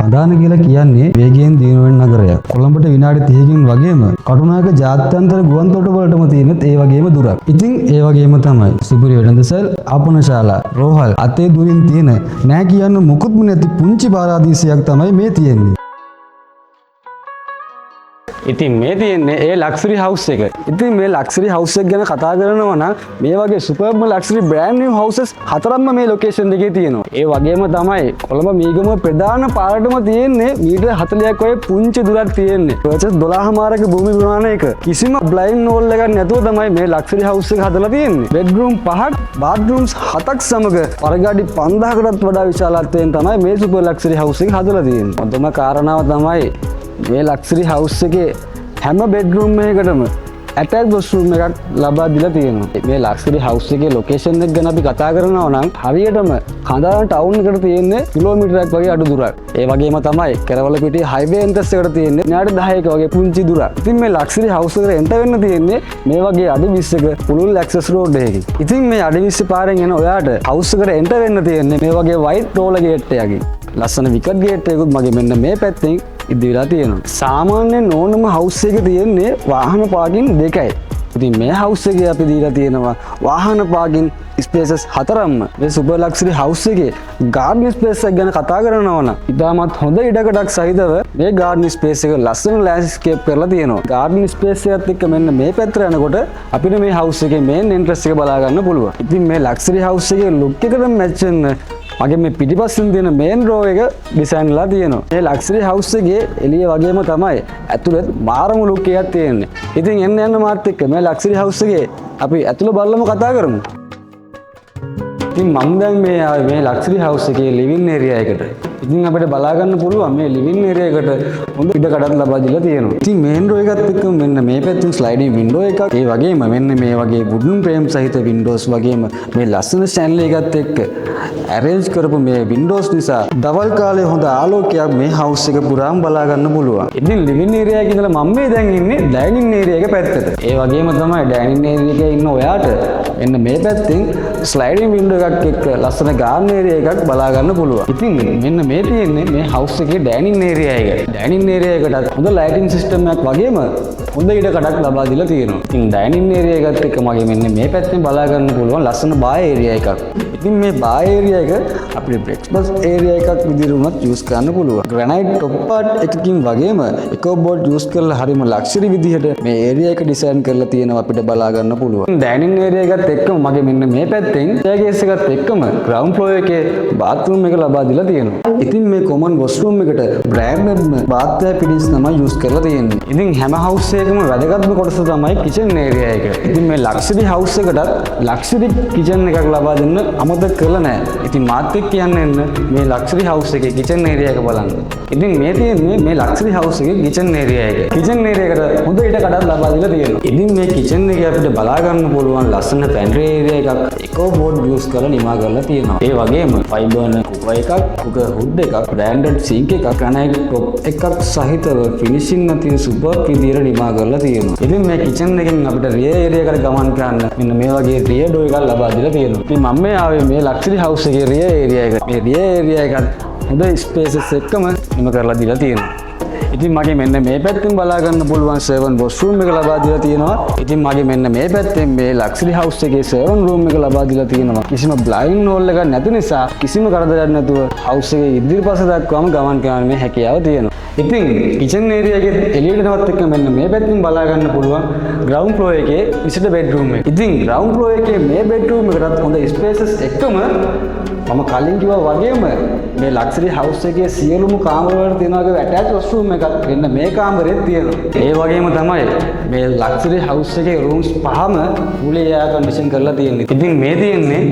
කඳාන කියලා කියන්නේ වේගයෙන් දියුණු වෙන නගරයක්. කොළඹට විනාඩි 30කින් වගේම කටුනායක ජාත්‍යන්තර ගුවන්තොටුපළට වලටම තියෙන ඒ වගේම දුරක්. ඉතින් ඒ වගේම තමයි සුපිරි වෙළඳසල්, ආපනශාලා, රෝහල් අතේ දුරින් තියෙන නෑ කියන්න මොකුත්ම නැති පුංචි පාරාදීසයක් තමයි මේ තියෙන්නේ. ඉතින් මේ තියෙන්නේ ඒ ලක්ෂරි හවුස් එක. ඉතින් මේ ලක්ෂරි හවුස් එක ගැන කතා කරනවා නම් මේ වගේ සුපර්බ් ලක්ෂරි බ්‍රෑන්ඩ් නිව් හවුසස් හතරක්ම මේ ලොකේෂන් එකේ තියෙනවා. ඒ වගේම තමයි කොළඹ මීගම ප්‍රධාන පාරටම තියෙන්නේ මීටර් 40ක් වගේ පුංචි දුරක් තියෙන්නේ. පර්චස් 12මාරක භූමි ප්‍රමාණයක කිසිම බ්ලයින්ඩ් වෝල් එකක් නැතුව තමයි මේ ලක්ෂරි හවුස් එක හදලා තියෙන්නේ. බෙඩ්රූම් 5ක්, බාත්රූම්ස් 7ක් සමග පරගාඩි 5000කටත් වඩා විශාලත්වයෙන් තමයි මේ සුපර් ලක්ෂරි හවුස් එක හදලා තියෙන්නේ. හොඳම කාරණාව තමයි මේ ලක්ෂරි හවුස් එකේ හැම බෙඩ්රූම් එකකටම ඇටැච් වොෂ්රූම් එකක් ලබා දීලා තියෙනවා. මේ ලක්ෂරි හවුස් එකේ ලොකේෂන් එක ගැන අපි කතා කරනවා නම් හරියටම කඳාන ටවුන් එකට තියෙන්නේ කිලෝමීටරයක් වගේ අඩු දුරක්. ඒ වගේම තමයි කෙරවලපිටිය හයිවේ එන්ට්‍රස් එකට තියෙන්නේ විනාඩි 10ක වගේ පුංචි දුරක්. ඉතින් මේ ලක්ෂරි හවුස් එකට එන්ටර් වෙන්න තියෙන්නේ මේ වගේ අඩි 20ක පුළුල් ඇක්සස් රෝඩ් එකකින්. ඉතින් මේ අඩි 20 පාරෙන් එන ඔයාට හවුස් එකට එන්ටර් වෙන්න තියෙන්නේ මේ වගේ වයිට් රෝලර් ගේට් එකකින්. ලස්සන විකට් ගේට් එකකුත් මගේ මෙන්න මේ පැත්තෙන් ඉදිරියලා තියෙනවා. සාමාන්‍යයෙන් ඕනම හවුස් එකක තියෙන්නේ වාහන පාර්කින් දෙකයි. ඉතින් මේ හවුස් එකේ අපි දීලා තියෙනවා වාහන පාර්කින් ස්පේසස් හතරක්ම. මේ සුපර් ලක්ෂරි හවුස් එකේ ගාඩන් ස්පේස් එක ගැන කතා කරනවා නම් ඉතාමත් හොඳ ඉඩකඩක් සහිතව මේ ගාඩන් ස්පේස් එක ලස්සන ලෑන්ඩ්ස්කේප් කරලා තියෙනවා. ගාඩන් ස්පේස් එකත් එක්ක මෙන්න මේ පැත්තට යනකොට අපිට මේ හවුස් එකේ මේන් එන්ට්‍රන්ස් එක බලා ගන්න පුළුවන්. ඉතින් මේ ලක්ෂරි හවුස් එකේ ලුක් එකට මැච් වෙන මගේ මේ පිටිපස්සෙන් තියෙන මේන් රෝ එක ඩිසයින් ලා තියෙනවා. මේ ලක්ෂරි හවුස් එකේ එළිය වගේම තමයි ඇතුළත් මාරම ලුක් එකක් තියෙන්නේ. ඉතින් යන්න මාත් එක්ක මේ ලක්ෂරි හවුස් එකේ අපි ඇතුළ බලලම කතා කරමු. ඉතින් මම දැන් මේ ලක්ෂරි හවුස් එකේ ලිවිං ඒරියා එකට. ඉතින් අපිට බලා ගන්න පුළුවන් මේ ලිවිං ඒරියා එකට හොඳ ඉඩකඩක් ලබා දීලා තියෙනවා. ඉතින් මේන් රෝ එකත් එක්ක මෙන්න මේ පැත්තෙන් ස්ලයිඩින් වින්ඩෝ එකක්. ඒ වගේම මෙන්න මේ වගේ වුඩන් ෆ්‍රේම් සහිත වින්ඩෝස් වගේම මේ ලස්සන ස්ටැන්ලි එකත් එක්ක ඇරේන්ජ් කරපු මේ වින්ඩෝස් නිසා දවල් කාලේ හොඳ ආලෝකයක් මේ හවුස් එක පුරාම බලා ගන්න පුළුවන්. ඉතින් ලිවිං ඒරියා එකේ ඉඳලා මම මේ දැන් ඉන්නේ ඩයිනින් ඒරියා එක පැත්තට. ඒ වගේම තමයි ඩයිනින් ඒරියා එකේ ඉන්න ඔයාට එන්න මේ පැත්තෙන් ස්ලයිඩින් වින්ඩෝ එකක් එක්ක ලස්සන ගාර්ඩන් ඒරියා එකක් බලා ගන්න පුළුවන්. ඉතින් මෙන්න මේ තියෙන්නේ මේ හවුස් එකේ ඩයිනින් ඒරියා එක. ඩයිනින් ඒරියා එකටත් හොඳ ලයිටින් සිස්ටම් එකක් වගේම හොඳ ඉඩකඩක් ලබා දීලා තියෙනවා. ඉතින් ඩයිනින් ඒරියා එකත් එක්ක මගේ මෙන්න මේ පැත්තෙන් බලා ගන්න පුළුවන් ලස්සන බාර් ඒරියා එකක්. ඉතින් මේ බාර් ඒරියා එක අපිට බ්‍රෙක්ෆාස්ට් ඒරියා එකක් විදිහට උනත් යූස් කරන්න පුළුවන්. ග්‍රැනයිට් টොප් පාර්ට් එකකින් වගේම එකෝ බෝඩ් යූස් කරලා හරිම ලක්ෂරි විදිහට මේ ඒරියා එක ඩිසයින් කරලා තියෙනවා අපිට බලා ගන්න පුළුවන්. ඩයිනින් ඒරියා එකත් එක්කම මගේ මෙන්න මේ පැත්තෙන් ස්ටෑර්කේස් එකත් එක්කම ග්‍රවුන්ඩ් ෆ්ලෝර් එකේ බාත්රූම් එක ලබා දීලා තියෙනවා. ඉතින් මේ කොමන් වොෂ්රූම් එකට බ්‍රෑන්ඩඩ්ම බාත් ෆිටින්ස් තමයි යූස් කරලා තියෙන්නේ. ඉතින් හැම හවුස් එකකම වැදගත්ම කොටස තමයි කිචන් ඒරියා එක. ඉතින් මේ ලක්ෂරි හවුස් එකටත් ලක්ෂරි කිචන් එකක් ලබා දෙන්න අමතක කරලා නැහැ. ඉතින් මාත් එක්ක යන්න මේ ලක්ෂරි හවුස් එකේ කිචන් ඒරියා එක බලන්න. ඉතින් මේ තියෙන්නේ මේ ලක්ෂරි හවුස් එකේ කිචන් ඒරියා එක. කිචන් ඒරියා එකට හොඳ ඉඩකඩක් ලබා දීලා තියෙනවා. ඉතින් මේ කිචන් එකේ අපිට බලා ගන්න පුළුවන් ලස්සන පැන්ට්‍රි ඒරියා එකක් එකෝ බෝඩ් යූස් කරලා නිමා කරලා තියෙනවා. ඒ වගේම ෆයිබර්න කුකර් එකක්, කුකර් හුඩ් එකක්, බ්‍රෑන්ඩඩ් සිංක් එකක්, ග්‍රැනයිට් টොප් එකක් සහිතව ෆිනිෂින් නැති සුපර් විදියට නිමා කරලා තියෙනවා. ඉතින් මේ කිචන් එකෙන් අපිට රියර් ඒරියා එකට ගමන් කරන්න මෙන්න මේ වගේ රියර් ඩෝ එකක් ලබා දීලා තියෙනවා. ඉතින් මම මේ ආවේ මේ ලක්ෂරි හවුස් එකේ රියර් ඒරියා එකට. මේ රියර් ඒරියා එකත් හොඳ ස්පේසස් එක්කම නිම කරලා දීලා තියෙනවා. ඉතින් මගේ මෙන්න මේ පැත්තෙන් බලා ගන්න පුළුවන් සර්වන් වොෂ්රූම් එක ලබා දීලා තියෙනවා. ඉතින් මගේ මෙන්න මේ පැත්තෙන් මේ ලක්ෂරි හවුස් එකේ සර්වන් රූම් එක ලබා දීලා තියෙනවා. කිසිම බ්ලයින්ඩ් හෝල් එකක් නැති නිසා කිසිම කරදරයක් නැතුව හවුස් එකේ ඉදිරිපස දක්වාම ගමන් කරන්න මේ හැකියාව තියෙනවා. ඉතින් කිචන් ඒරියා එකේ එළියට නවත් එක්ක මෙන්න මේ පැත්තෙන් බලා ගන්න පුළුවන් ග්‍රවුන්ඩ් ෆ්ලෝර් එකේ විසිටර් බෙඩ්රූම් එක. ඉතින් ග්‍රවුන්ඩ් ෆ්ලෝර් එකේ මේ බෙඩ්රූම් එකටත් හොඳ ස්පේසස් එක්කම මම කලින් කිව්වා වගේම මේ ලක්ෂරි හවුස් එකේ සියලුම කාමර වල තියෙනවා ඇටැච් වොෂ්රූම් එකක් වෙන්න මේ කාමරෙත් තියෙනවා. ඒ වගේම තමයි මේ ලක්ෂරි හවුස් එකේ රූම්ස් පහම fully air condition කරලා තියෙන්නේ. ඉතින් මේ තියෙන්නේ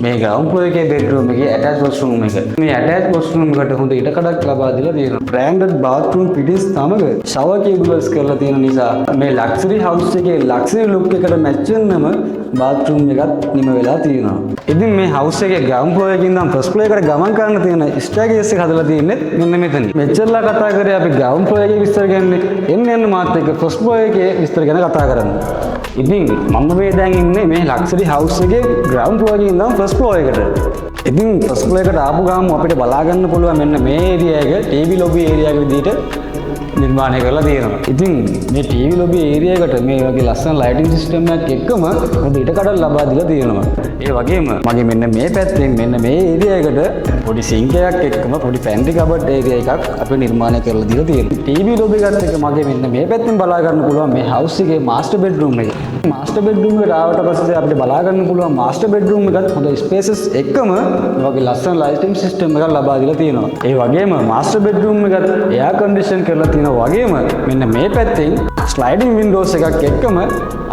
මේ ග්‍රවුන්ඩ් ෆ්ලෝර් එකේ බෙඩ්රූම් එකේ ඇටැච් වොෂ්රූම් එක. මේ ඇටැච් වොෂ්රූම් එකට හොඳ ඉඩකඩක් ලබා දීලා තියෙනවා. බ්‍රෑන්ඩඩ් බාත්රූම් ෆිටින්ස් සමග ෂවර් කේබල්ස් කරලා තියෙන නිසා මේ ලක්ෂරි හවුස් එකේ ලක්ෂරි ලුක් එකට මැච් වෙන්නම බාත්රූම් එකත් නිම වෙලා තියෙනවා. ඉතින් මේ හවුස් එකේ ග්‍රවුන්ඩ් ෆ්ලෝර් එකකින් නම් ෆස්ට් ෆ්ලෝර් එකට ගමන් කරන්න තියෙන ස්ටෑර්කේස් එක හදලා තියෙන්නේ මෙන්න මෙතන. මෙච්චරලා කතා කරේ අපි ග්‍රවුන්ඩ් ෆ්ලෝර් එකේ විස්තර ගැන. එන්න මාත් එක්ක ෆස්ට් ෆ්ලෝර් එකේ විස්තර ගැන කතා කරමු. ඉතින් මම මේ දැන් ඉන්නේ මේ ලක්ෂරි හවුස් එකේ ග්‍රවුන්ඩ් ෆ්ලෝර් එකේ ඉඳන් ෆස්ට් ෆ්ලෝර් එකට. ඉතින් ෆස්ට් ෆ්ලෝර් එකට ආපු ගාම අපිට බලා ගන්න පුළුවන් මෙන්න මේ ඒරියා එක ටීවී ලොබි ඒරියා එක විදිහට නිර්මාණය කරලා තියෙනවා. ඉතින් මේ ටීවී ලොබි ඒරියා එකට මේ වගේ ලස්සන ලයිටින් සිස්ටම් එකක් එක්කම හොඳ ඉඩකඩක් ලබා දීලා තියෙනවා. ඒ වගේම මගේ මෙන්න මේ පැත්තෙන් මෙන්න මේ ඒරියා එකට පොඩි සිංක් එකක් එක්කම පොඩි පැන්ට්‍රි කබඩ් ඒරියා එකක් අපිට නිර්මාණය කරලා දීලා තියෙනවා. ටීවී ලොබි එකත් එක්ක මගේ මෙන්න මේ පැත්තෙන් බලා ගන්න පුළුවන් මේ හවුස් එකේ මාස්ටර් බෙඩ්රූම් එක. මාස්ටර් බෙඩ්රූම් එකට ආවට පස්සේ අපිට බලා ගන්න පුළුවන් මාස්ටර් බෙඩ්රූම් එකත් හොඳ ස්පේසස් එක්කම මේ වගේ ලස්සන ලයිටින් සිස්ටම් එකක් ලබා දීලා තියෙනවා. ඒ වගේම මාස්ටර් බෙඩ්රූම් එකත් එයාර් කන්ඩිෂන් කරලා තියෙනවා වගේම මෙන්න මේ පැත්තෙන් ස්ලයිඩින් වින්ඩෝස් එකක් එක්කම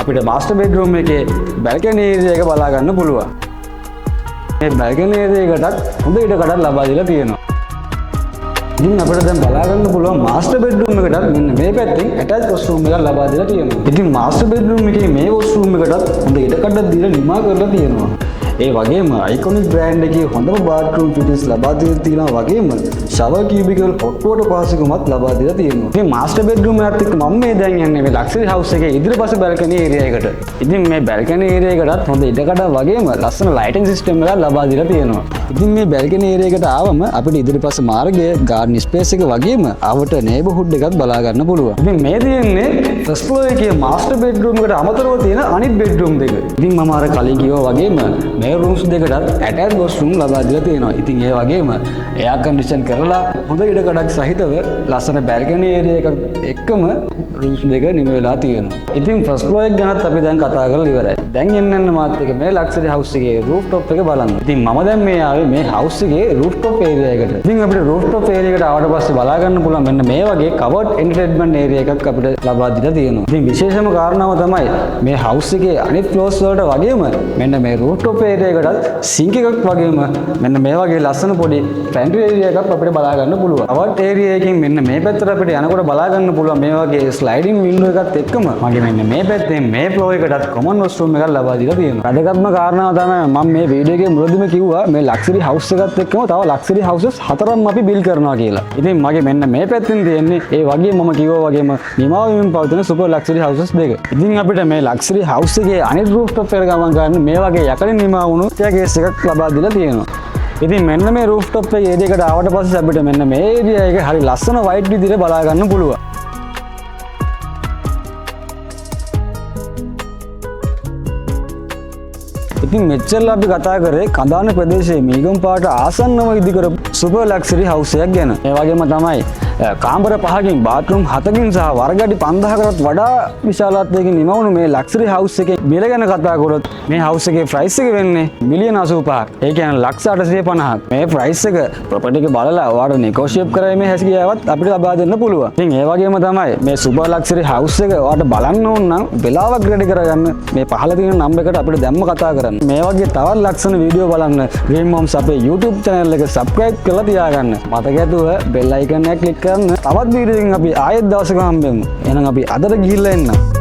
අපිට මාස්ටර් බෙඩ්රූම් එකේ බැල්කනි ඒරියා එක බලා ගන්න පුළුවන්. මේ බැල්කනි ඒරියා එකටත් හොඳ ඉඩකඩක් ලබා දීලා තියෙනවා. ඉතින් අපිට දැන් බලා ගන්න පුළුවන් මාස්ටර් බෙඩ්රූම් එකටත් මෙන්න මේ පැත්තෙන් ඇටච් වොෂ්රූම් එකක් ලබා දීලා තියෙනවා. ඉතින් මාස්ටර් බෙඩ්රූම් එකේ මේ වොෂ්රූම් එකටත් හොඳ ඉඩකඩක් දීලා නිමා කරලා තියෙනවා. ඒ වගේම අයිකොනික් බ්‍රෑන්ඩ් එකේ හොඳම බාත්රූම් ෆිටින්ස් ලබා දීලා තියෙනවා වගේම ෂවර් කියුබිකල් හොට් වෝටර් පාසිකුමත් ලබා දීලා තියෙනවා. මේ මාස්ටර් බෙඩ්රූම් එකත් එක්ක මම මේ දැන් යන්නේ මේ ලක්ෂරි හවුස් එකේ ඉදිරිපස බැල්කනි ඒරියා එකට. ඉතින් මේ බැල්කනි ඒරියා එකටත් හොඳ ඉඩකඩ වගේම ලස්සන ලයිටින් සිස්ටම් එකක් ලබා දීලා තියෙනවා. ඉතින් මේ බැල්කනි ඒරියා එකට ආවම අපිට ඉදිරිපස මාර්ගය ගාඩන් ස්පේස් එක වගේම අවට නේබර්හුඩ් එකත් බලා ගන්න පුළුවන්. ඉතින් මේ තියෙන්නේ ෆස්ට් ෆ්ලෝර් එකේ මාස්ටර් බෙඩ්රූම් එකට අමතරව තියෙන අනිත් බෙඩ්රූම් දෙක. ඉතින් මම අර කලින් කිව්වා වගේම මේ රූම්ස් දෙකටත් ඇටච් වොෂ්රූම් ලබා දීලා තියෙනවා. ඉතින් ඒ වගේම එයාර් කන්ඩිෂන් කරලා හොඳ ඉඩකඩක් සහිතව ලස්සන බැල්කනි ඒරියා එකක් එක්කම රූම්ස් දෙක නිම වෙලා තියෙනවා. ඉතින් ෆස්ට් ෆ්ලෝර් එක ගැනත් අපි දැන් කතා කරලා ඉවරයි. දැන් එන්න මාත් එක මේ ලක්ෂරි හවුස් එකේ රූෆ්ටොප් එක බලන්න. ඉතින් මම දැන් මේ ආවේ මේ හවුස් එකේ රූෆ්ටොප් ඒරියා එකට. ඉතින් අපිට රූෆ්ටොප් ඒරියා එකට ආවට පස්සේ බලා ගන්න පුළුවන් මෙන්න මේ වගේ කවර්ඩ් එන්ටර්ටේන්මන්ට් ඒරියා එකක් අපිට ලබා දීලා තියෙනවා. ඉතින් විශේෂම කාරණාව තමයි මේ හවුස් එකේ අනිත් ෆ්ලෝර්ස් වලට වගේම මෙන්න මේ රූෆ්ටොප් ඒරියා එකටත් සිංක් එකක් වගේම මෙන්න මේ වගේ ලස්සන පොඩි පැන්ට්‍රි ඒරියා එකක් අපිට බලා ගන්න පුළුවන්. කවර්ඩ් ඒරියා එකකින් මෙන්න මේ පැත්තට අපිට යනකොට බලා ගන්න පුළුවන් මේ වගේ ස්ලයිඩින් වින්ඩෝ එකත් එක්කම මගේ මෙන්න මේ පැත්තෙන් මේ ෆ්ලෝර් එකටත් කොමන් වොෂ්රූම් එකක් ලබා දීලා තියෙනවා. වැදගත්ම කාරණාව තමයි මම මේ වීඩියෝ එකේ මුලදීම කිව්වා මේ ලක්ෂරි හවුස් එකත් එක්කම තව ලක්ෂරි හවුසස් 4ක් අපි බිල් කරනවා කියලා. ඉතින් මගේ මෙන්න මේ පැත්තෙන් තියෙන්නේ ඒ වගේ මම කිව්වා වගේම නිමාව වෙමින් පවතින සුපර් ලක්ෂරි හවුසස් දෙක. ඉතින් අපිට මේ ලක්ෂරි හවුස් එකේ අනිත් රූෆ්ටොප් එකට ගමන් ගන්න මේ වගේ යකඩින් නිමා වුණු ස්ටේර්කේස් එකක් ලබා දීලා තියෙනවා. ඉතින් මෙන්න මේ රූෆ්ටොප් එකේ ඒරියා එකට ආවට පස්සේ අපිට මෙන්න මේ ඒරියා එක හරි ලස්සන වයිට් විදිහට බලා ගන්න පුළුවන්. ඉතින් මෙච්චර අපි කතා කරේ කඳාන ප්‍රදේශයේ මීගම්පාට ආසන්නව ඉදි කරපු සුපර් ලක්ෂරි හවුස් එකක් ගැන. ඒ වගේම තමයි කාමර 5කින් බාත්රූම් 7කින් සහ වර්ගඩි 5000කටත් වඩා විශාලත්වයකින් නිමවුණු මේ ලක්ෂරි හවුස් එකේ මිල ගැන කතා කරොත් මේ හවුස් එකේ ප්‍රයිස් එක වෙන්නේ මිලියන 85ක්. ඒ කියන්නේ ලක්ෂ 850ක්. මේ ප්‍රයිස් එක ප්‍රොපර්ටි එක බලලා ඔයාලට නෙගෝෂියේට් කරාමේ හැසියාවත් අපිට ලබා දෙන්න පුළුවන්. ඉතින් ඒ වගේම තමයි මේ සුපර් ලක්ෂරි හවුස් එක ඔයාලට බලන්න ඕන නම් වෙලාවක් රෙඩි කරගන්න මේ පහළ තියෙන නම්බර් එකට අපිට දැම්ම කතා කරන්න. මේ වගේ තවත් ලක්ෂණ වීඩියෝ බලන්න Dream Homes අපේ YouTube channel එක subscribe කරලා තියාගන්න. මතක ඇතුව bell icon එක click කරන්න. තවත් වීඩියෝ එකකින් අපි ආයෙත් දවසක හම්බෙමු. එහෙනම් අපි අදට ගිහිල්ලා එන්න.